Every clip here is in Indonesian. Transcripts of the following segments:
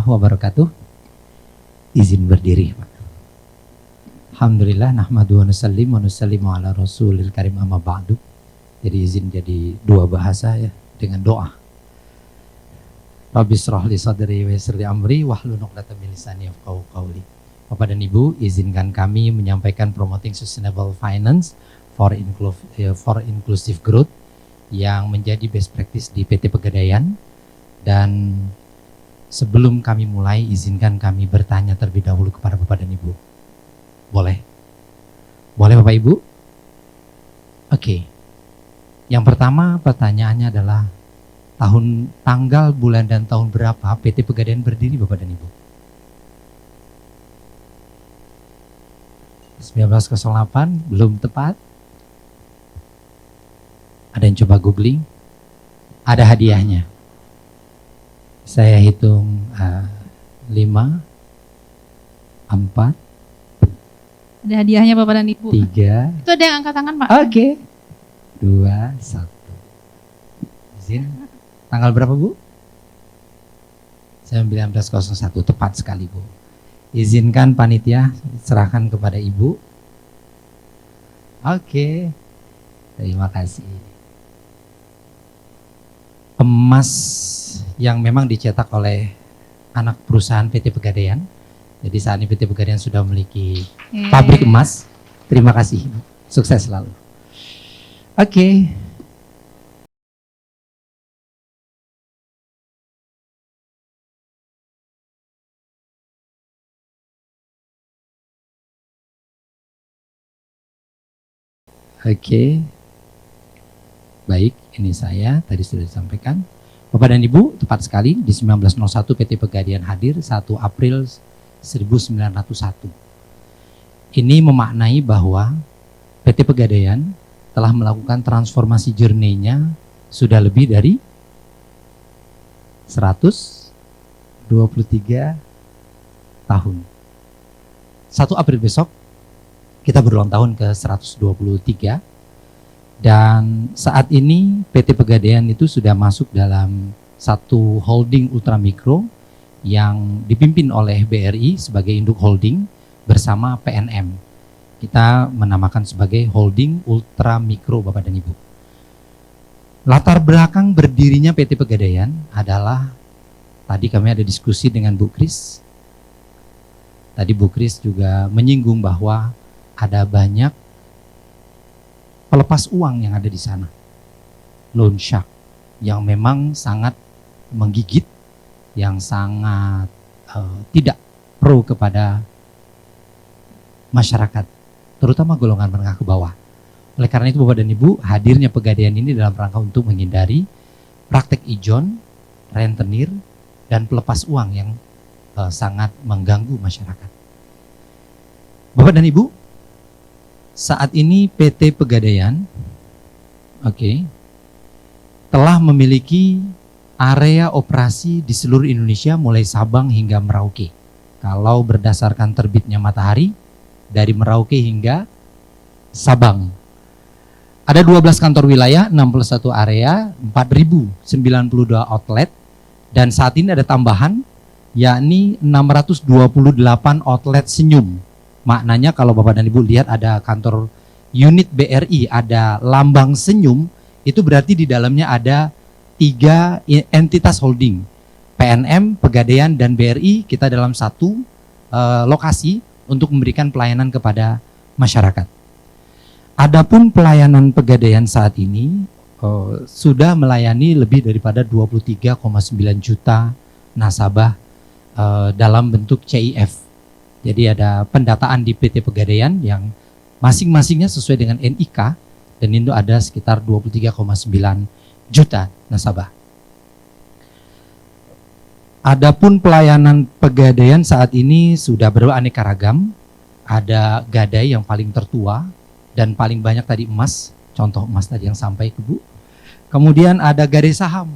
wabarakatuh. Izin berdiri, Pak. Alhamdulillah, nahmadu wa nusallim wa nusallimu ala rasulil karim amma ba'du. Jadi izin jadi dua bahasa ya, dengan doa. Rabbi shrah li sadri wa yassir li amri wahlul 'uqdatam min lisani yafqahu qawli. Bapak dan Ibu, izinkan kami menyampaikan Promoting Sustainable Finance for Inclusive Growth yang menjadi best practice di PT Pegadaian. Dan sebelum kami mulai, izinkan kami bertanya terlebih dahulu kepada Bapak dan Ibu. Boleh? Boleh Bapak Ibu? Oke. Yang pertama pertanyaannya adalah tanggal, bulan, dan tahun berapa PT Pegadaian berdiri Bapak dan Ibu? 1908, belum tepat. Ada yang coba googling? Ada hadiahnya. Saya hitung 5, 4. Ada hadiahnya Bapak dan Ibu. 3. Itu ada yang angkat tangan Pak. Oke. 2, 1. Izin. Tanggal berapa Bu? 1901, tepat sekali Bu. Izinkan panitia serahkan kepada Ibu. Oke. Terima kasih. Emas yang memang dicetak oleh anak perusahaan PT Pegadaian. Jadi saat ini PT Pegadaian sudah memiliki pabrik emas. Terima kasih. Sukses selalu. Oke. Oke. Baik, ini saya tadi sudah disampaikan. Bapak dan Ibu, tepat sekali di 1901 PT Pegadaian hadir 1 April 1901. Ini memaknai bahwa PT Pegadaian telah melakukan transformasi journey-nya sudah lebih dari 123 tahun. 1 April besok kita berulang tahun ke 123. Dan saat ini PT Pegadaian itu sudah masuk dalam satu holding ultramikro yang dipimpin oleh BRI sebagai induk holding bersama PNM. Kita menamakan sebagai holding ultramikro Bapak dan Ibu. Latar belakang berdirinya PT Pegadaian adalah, tadi kami ada diskusi dengan Bu Kris. Tadi Bu Kris juga menyinggung bahwa ada banyak pelepas uang yang ada di sana, loan shark, yang memang sangat menggigit, yang sangat tidak pro kepada masyarakat, terutama golongan menengah ke bawah. Oleh karena itu Bapak dan Ibu, hadirnya Pegadaian ini dalam rangka untuk menghindari praktek ijon, rentenir, dan pelepas uang yang sangat mengganggu masyarakat. Bapak dan Ibu, saat ini PT Pegadaian telah memiliki area operasi di seluruh Indonesia mulai Sabang hingga Merauke. Kalau berdasarkan terbitnya matahari, dari Merauke hingga Sabang. Ada 12 kantor wilayah, 61 area, 4.092 outlet, dan saat ini ada tambahan yakni 628 outlet senyum. Maknanya kalau Bapak dan Ibu lihat ada kantor unit BRI, ada lambang senyum, itu berarti di dalamnya ada 3 entitas holding. PNM, Pegadaian, dan BRI, kita dalam satu lokasi untuk memberikan pelayanan kepada masyarakat. Adapun pelayanan Pegadaian saat ini sudah melayani lebih daripada 23,9 juta nasabah dalam bentuk CIF. Jadi ada pendataan di PT Pegadaian yang masing-masingnya sesuai dengan NIK, dan itu ada sekitar 23,9 juta nasabah. Adapun pelayanan Pegadaian saat ini sudah beraneka ragam. Ada gadai yang paling tertua dan paling banyak tadi emas, contoh emas tadi yang sampai ke Bu. Kemudian ada gadai saham,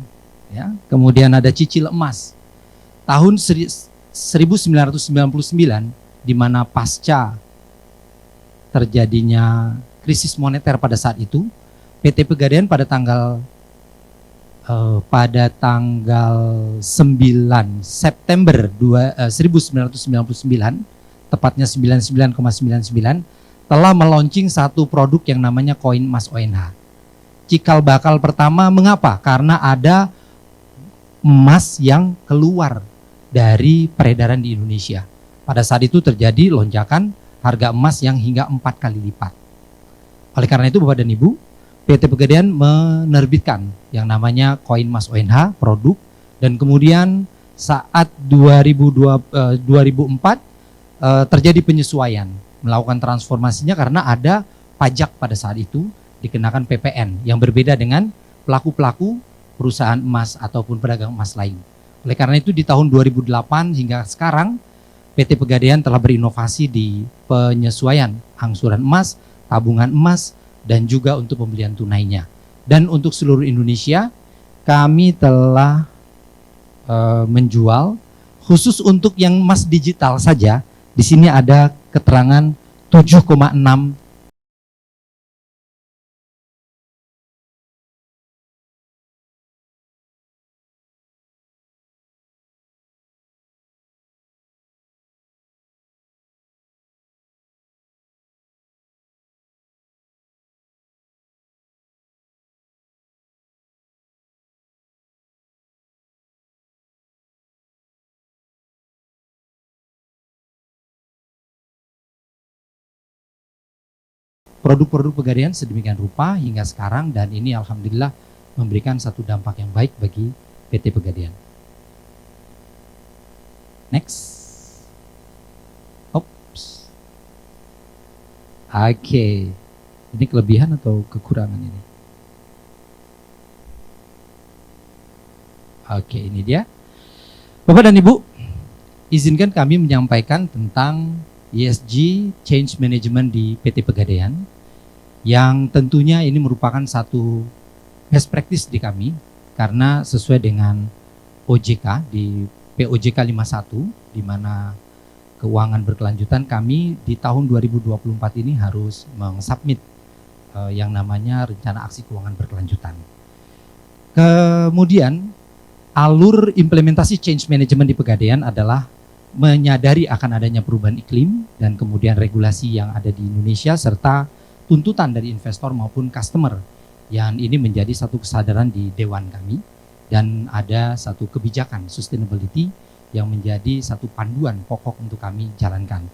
ya. Kemudian ada cicil emas. Tahun 1999, di mana pasca terjadinya krisis moneter pada saat itu, PT Pegadaian pada tanggal pada tanggal 9 September 1999, tepatnya 99,99, telah meluncing satu produk yang namanya koin emas ONH. Cikal bakal pertama mengapa? Karena ada emas yang keluar dari peredaran di Indonesia. Pada saat itu terjadi lonjakan harga emas yang hingga 4 kali lipat. Oleh karena itu Bapak dan Ibu, PT Pegadaian menerbitkan yang namanya koin emas ONH produk, dan kemudian saat 2004 terjadi penyesuaian, melakukan transformasinya karena ada pajak pada saat itu dikenakan PPN yang berbeda dengan pelaku-pelaku perusahaan emas ataupun pedagang emas lain. Oleh karena itu di tahun 2008 hingga sekarang PT Pegadaian telah berinovasi di penyesuaian angsuran emas, tabungan emas, dan juga untuk pembelian tunainya. Dan untuk seluruh Indonesia kami telah menjual khusus untuk yang emas digital saja. Di sini ada keterangan 7,6 produk-produk Pegadaian sedemikian rupa hingga sekarang, dan ini alhamdulillah memberikan satu dampak yang baik bagi PT Pegadaian. Next. Oops. Oke. Ini kelebihan atau kekurangan ini? Oke, ini dia. Bapak dan Ibu, izinkan kami menyampaikan tentang ESG Change Management di PT Pegadaian, yang tentunya ini merupakan satu best practice di kami karena sesuai dengan OJK di POJK 51, di mana keuangan berkelanjutan kami di tahun 2024 ini harus mengsubmit yang namanya rencana aksi keuangan berkelanjutan. Kemudian alur implementasi change management di Pegadaian adalah menyadari akan adanya perubahan iklim dan kemudian regulasi yang ada di Indonesia serta tuntutan dari investor maupun customer, yang ini menjadi satu kesadaran di Dewan kami, dan ada satu kebijakan sustainability yang menjadi satu panduan pokok untuk kami jalankan,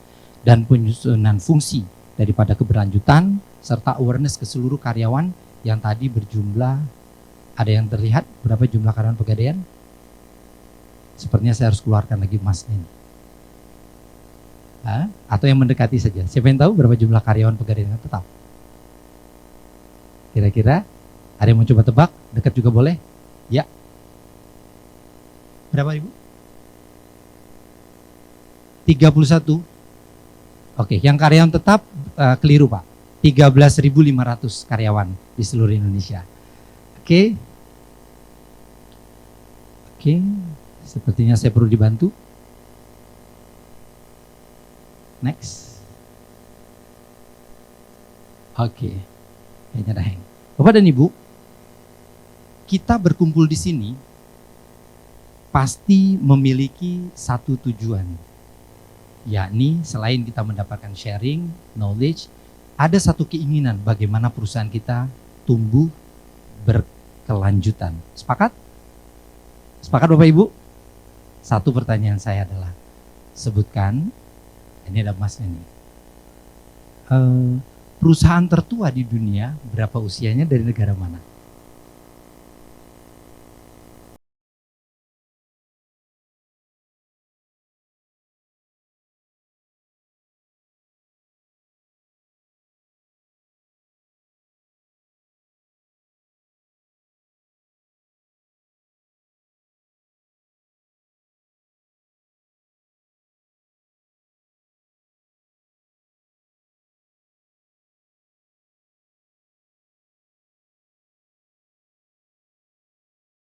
dan penyusunan fungsi daripada keberlanjutan serta awareness ke seluruh karyawan yang tadi berjumlah, ada yang terlihat berapa jumlah karyawan Pegadaian? Sepertinya saya harus keluarkan lagi emasnya ini. Atau yang mendekati saja. Siapa yang tahu berapa jumlah karyawan Pegadaian yang tetap? Kira-kira ada yang mau coba tebak? Dekat juga boleh? Ya. Berapa Ibu? 31. Oke, yang karyawan tetap keliru Pak. 13.500 karyawan di seluruh Indonesia. Oke. Sepertinya saya perlu dibantu. Next. Kayaknya dah hang. Bapak dan Ibu, kita berkumpul di sini pasti memiliki satu tujuan, yakni selain kita mendapatkan sharing, knowledge, ada satu keinginan bagaimana perusahaan kita tumbuh berkelanjutan. Sepakat? Sepakat Bapak Ibu? Satu pertanyaan saya adalah, sebutkan, ini ada emasnya nih, perusahaan tertua di dunia berapa usianya, dari negara mana?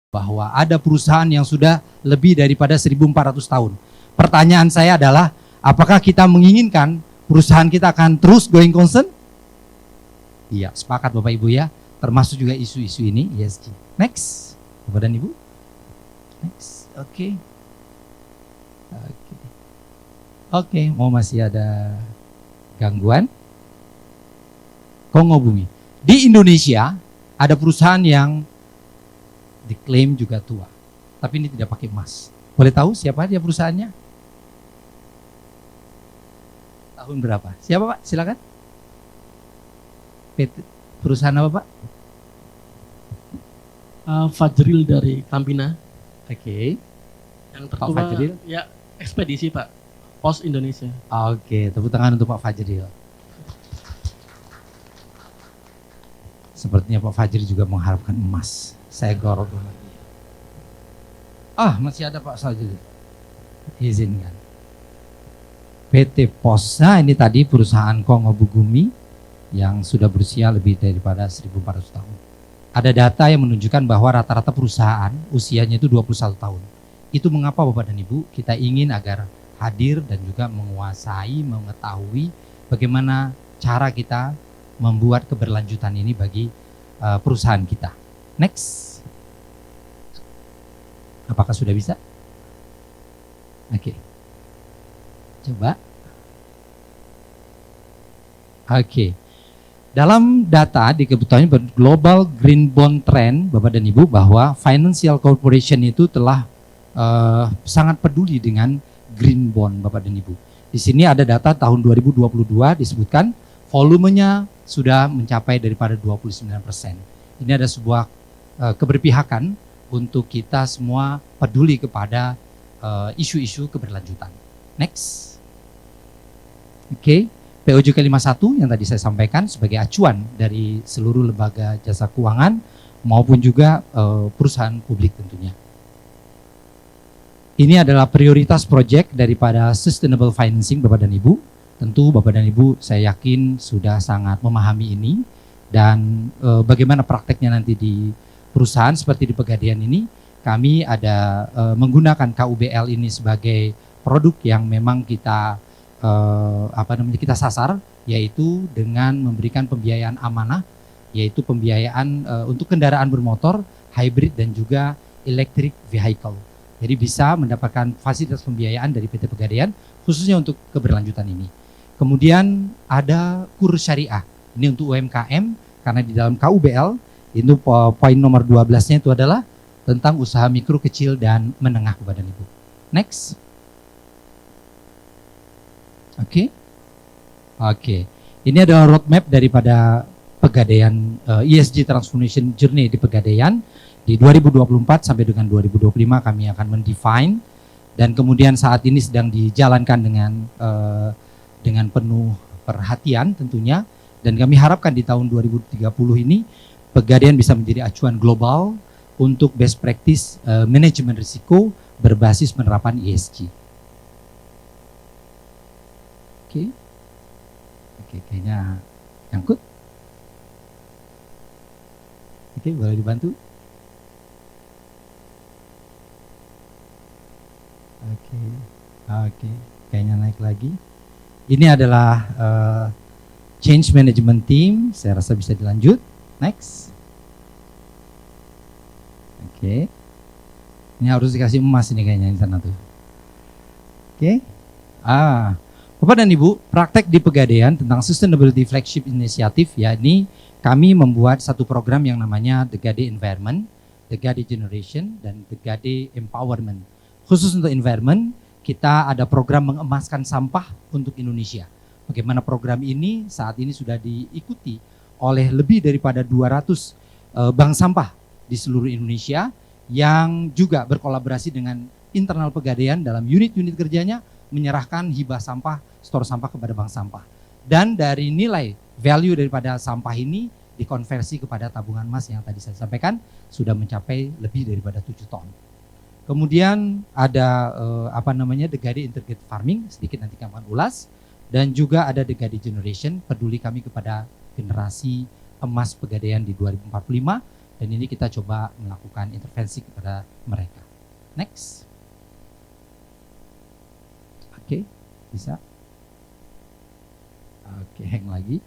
Bahwa ada perusahaan yang sudah lebih daripada 1.400 tahun. Pertanyaan saya adalah, apakah kita menginginkan perusahaan kita akan terus going concern? Iya, sepakat Bapak Ibu ya, termasuk juga isu-isu ini ESG. Next. Bapak dan Ibu. Next, oke. Oke, mau masih ada gangguan? Kongo Bumi. Di Indonesia ada perusahaan yang diklaim juga tua, tapi ini tidak pakai emas. Boleh tahu siapa dia perusahaannya? Tahun berapa? Siapa Pak? Silakan. PT, perusahaan apa Pak? Fajril dari Tampina. Oke. Yang Pak tertua Fajril? ya ekspedisi Pak, Pos Indonesia. Oke, tepuk tangan untuk Pak Fajril. Sepertinya Pak Fajril juga mengharapkan emas. Saya gorok dulu. Masih ada Pak Fajril. Izinkan. PT Pos, nah ini tadi perusahaan Kongo Bugumi yang sudah berusia lebih daripada 1.400 tahun. Ada data yang menunjukkan bahwa rata-rata perusahaan usianya itu 21 tahun. Itu mengapa Bapak dan Ibu kita ingin agar hadir dan juga menguasai, mengetahui bagaimana cara kita membuat keberlanjutan ini bagi perusahaan kita. Next. Apakah sudah bisa? Oke. Coba. Oke. Dalam data diketahui Global Green Bond Trend, Bapak dan Ibu, bahwa financial corporation itu telah sangat peduli dengan green bond, Bapak dan Ibu. Di sini ada data tahun 2022 disebutkan volumenya sudah mencapai daripada 29%. Ini ada sebuah keberpihakan untuk kita semua peduli kepada isu-isu keberlanjutan. Next. Oke. POJK 51 yang tadi saya sampaikan sebagai acuan dari seluruh lembaga jasa keuangan maupun juga perusahaan publik tentunya. Ini adalah prioritas proyek daripada sustainable financing Bapak dan Ibu. Tentu Bapak dan Ibu saya yakin sudah sangat memahami ini dan bagaimana prakteknya nanti di perusahaan seperti di Pegadaian ini. Kami ada menggunakan KUBL ini sebagai produk yang memang kita kita sasar, yaitu dengan memberikan pembiayaan amanah, yaitu pembiayaan untuk kendaraan bermotor, hybrid dan juga electric vehicle. Jadi bisa mendapatkan fasilitas pembiayaan dari PT Pegadaian khususnya untuk keberlanjutan ini. Kemudian ada kurs syariah. Ini untuk UMKM karena di dalam KUBL itu poin nomor 12-nya itu adalah tentang usaha mikro, kecil dan menengah Bapak dan Ibu. Next. Oke. Ini adalah roadmap daripada Pegadaian ESG Transformation Journey di Pegadaian. Di 2024 sampai dengan 2025 kami akan mendefine dan kemudian saat ini sedang dijalankan dengan penuh perhatian tentunya, dan kami harapkan di tahun 2030 ini Pegadaian bisa menjadi acuan global untuk best practice manajemen risiko berbasis penerapan ESG. Oke, kayaknya nyangkut. Oke, boleh dibantu? Oke, kayaknya naik lagi. Ini adalah change management team. Saya rasa bisa dilanjut. Next. Oke. Ini harus dikasih emas ini kayaknya di sana tuh. Oke. Bapak dan Ibu, praktek di Pegadaian tentang Sustainability Flagship Initiative, yakni kami membuat satu program yang namanya The Gade Environment, The Gade Generation, dan The Gade Empowerment. Khusus untuk environment, kita ada program mengemaskan sampah untuk Indonesia. Bagaimana program ini saat ini sudah diikuti oleh lebih daripada 200 bank sampah di seluruh Indonesia yang juga berkolaborasi dengan internal Pegadaian dalam unit-unit kerjanya menyerahkan hibah sampah, stor sampah kepada bank sampah. Dan dari nilai value daripada sampah ini dikonversi kepada tabungan emas yang tadi saya sampaikan sudah mencapai lebih daripada 7 ton. Kemudian ada The Gade Integrated Farming, sedikit nanti kami akan ulas, dan juga ada The Gade Generation, peduli kami kepada generasi emas Pegadaian di 2045, dan ini kita coba melakukan intervensi kepada mereka. Next. Oke, bisa. Oke, hang lagi.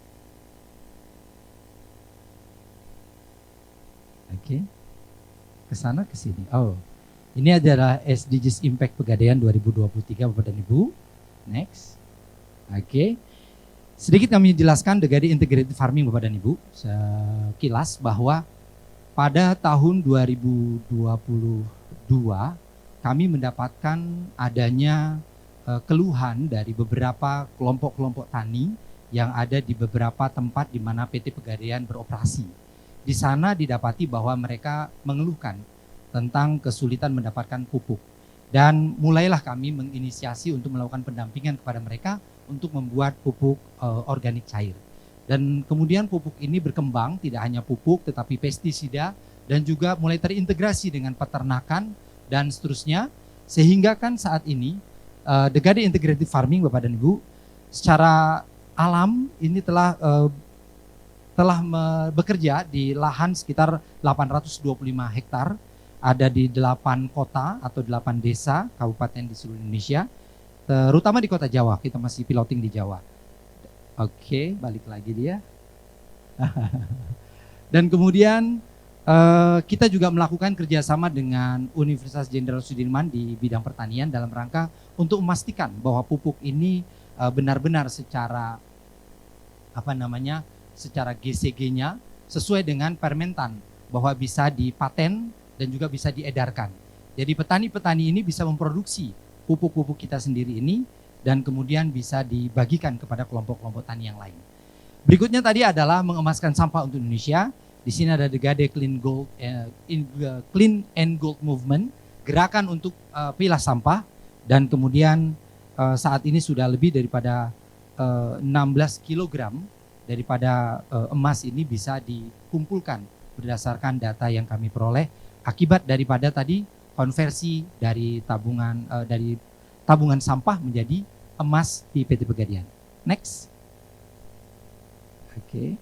Oke. ke sana ke sini. Oh. Ini adalah SDGs Impact Pegadaian 2023 Bapak dan Ibu. Next. Oke. Sedikit kami jelaskan Degade Integrated Farming Bapak dan Ibu. Sekilas bahwa pada tahun 2022 kami mendapatkan adanya keluhan dari beberapa kelompok-kelompok tani yang ada di beberapa tempat di mana PT Pegadaian beroperasi. Di sana didapati bahwa mereka mengeluhkan tentang kesulitan mendapatkan pupuk. Dan mulailah kami menginisiasi untuk melakukan pendampingan kepada mereka untuk membuat pupuk organik cair. Dan kemudian pupuk ini berkembang, tidak hanya pupuk tetapi pestisida dan juga mulai terintegrasi dengan peternakan dan seterusnya. Sehingga kan saat ini Degade Integrated Farming Bapak dan Ibu secara alam ini telah bekerja di lahan sekitar 825 hektar. Ada di 8 kota atau 8 desa kabupaten di seluruh Indonesia, terutama di kota Jawa. Kita masih piloting di Jawa. Oke, balik lagi dia. Dan kemudian kita juga melakukan kerjasama dengan Universitas Jenderal Sudirman di bidang pertanian dalam rangka untuk memastikan bahwa pupuk ini benar-benar secara secara GCG-nya sesuai dengan Permentan, bahwa bisa dipaten dan juga bisa diedarkan. Jadi petani-petani ini bisa memproduksi pupuk-pupuk kita sendiri ini dan kemudian bisa dibagikan kepada kelompok-kelompok tani yang lain. Berikutnya tadi adalah mengemaskan sampah untuk Indonesia. Di sini ada Degade Clean and Gold Movement, gerakan untuk pilah sampah, dan kemudian saat ini sudah lebih daripada 16 kg daripada emas ini bisa dikumpulkan berdasarkan data yang kami peroleh akibat daripada tadi konversi dari tabungan sampah menjadi emas di PT Pegadaian. Next. Oke.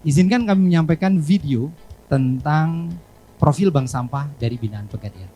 Izinkan kami menyampaikan video tentang profil bank sampah dari binaan Pegadaian.